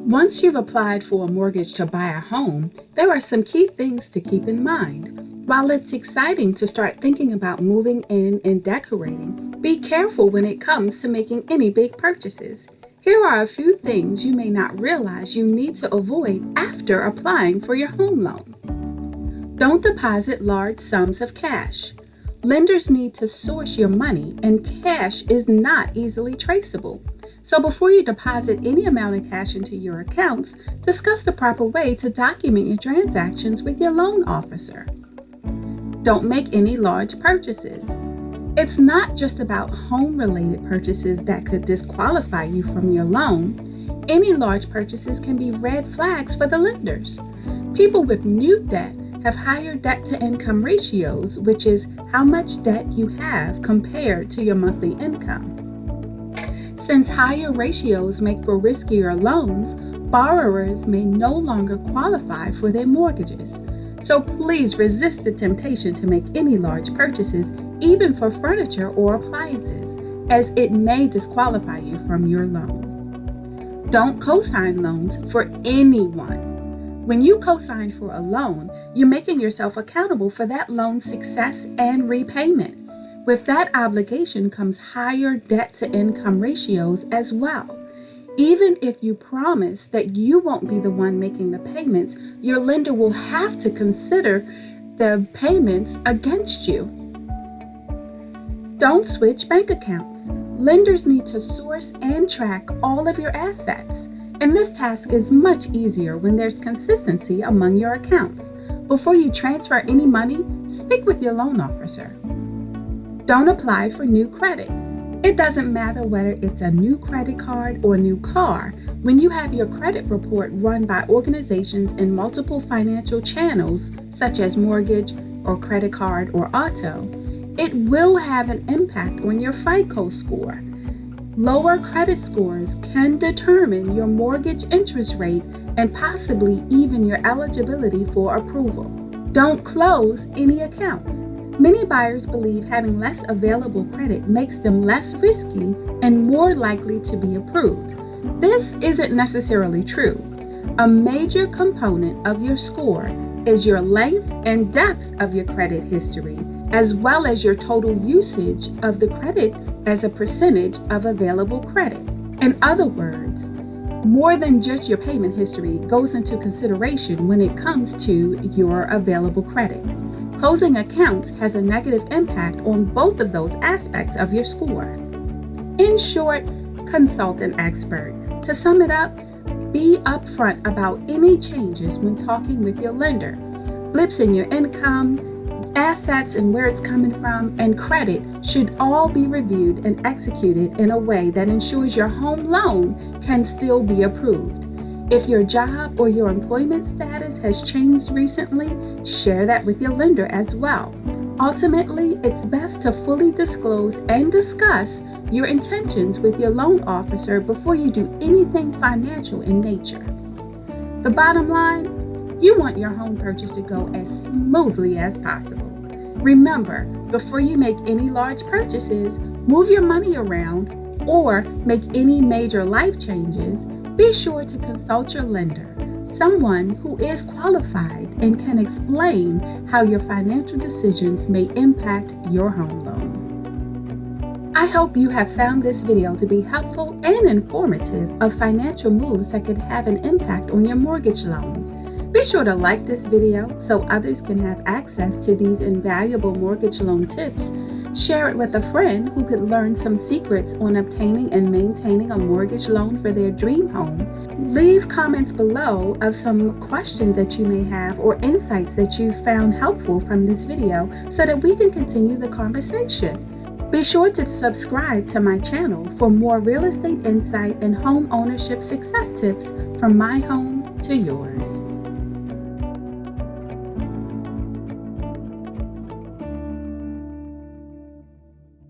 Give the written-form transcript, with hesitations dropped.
Once you've applied for a mortgage to buy a home, there are some key things to keep in mind. While it's exciting to start thinking about moving in and decorating, be careful when it comes to making any big purchases. Here are a few things you may not realize you need to avoid after applying for your home loan. Don't deposit large sums of cash. Lenders need to source your money, and cash is not easily traceable. So before you deposit any amount of cash into your accounts, discuss the proper way to document your transactions with your loan officer. Don't make any large purchases. It's not just about home-related purchases that could disqualify you from your loan. Any large purchases can be red flags for the lenders. People with new debt have higher debt-to-income ratios, which is how much debt you have compared to your monthly income. Since higher ratios make for riskier loans, borrowers may no longer qualify for their mortgages. So please resist the temptation to make any large purchases, even for furniture or appliances, as it may disqualify you from your loan. Don't cosign loans for anyone. When you cosign for a loan, you're making yourself accountable for that loan's success and repayment. With that obligation comes higher debt-to-income ratios as well. Even if you promise that you won't be the one making the payments, your lender will have to consider the payments against you. Don't switch bank accounts. Lenders need to source and track all of your assets, and this task is much easier when there's consistency among your accounts. Before you transfer any money, speak with your loan officer. Don't apply for new credit. It doesn't matter whether it's a new credit card or a new car. When you have your credit report run by organizations in multiple financial channels, such as mortgage or credit card or auto, it will have an impact on your FICO score. Lower credit scores can determine your mortgage interest rate and possibly even your eligibility for approval. Don't close any accounts. Many buyers believe having less available credit makes them less risky and more likely to be approved. This isn't necessarily true. A major component of your score is your length and depth of your credit history, as well as your total usage of the credit as a percentage of available credit. In other words, more than just your payment history goes into consideration when it comes to your available credit. Closing accounts has a negative impact on both of those aspects of your score. In short, consult an expert. To sum it up, be upfront about any changes when talking with your lender. Blips in your income, assets and where it's coming from, and credit should all be reviewed and executed in a way that ensures your home loan can still be approved. If your job or your employment status has changed recently, share that with your lender as well. Ultimately, it's best to fully disclose and discuss your intentions with your loan officer before you do anything financial in nature. The bottom line, you want your home purchase to go as smoothly as possible. Remember, before you make any large purchases, move your money around, or make any major life changes, be sure to consult your lender, someone who is qualified and can explain how your financial decisions may impact your home loan. I hope you have found this video to be helpful and informative of financial moves that could have an impact on your mortgage loan. Be sure to like this video so others can have access to these invaluable mortgage loan tips. Share it with a friend who could learn some secrets on obtaining and maintaining a mortgage loan for their dream home. Leave comments below of some questions that you may have or insights that you found helpful from this video so that we can continue the conversation. Be sure to subscribe to my channel for more real estate insight and home ownership success tips from my home to yours.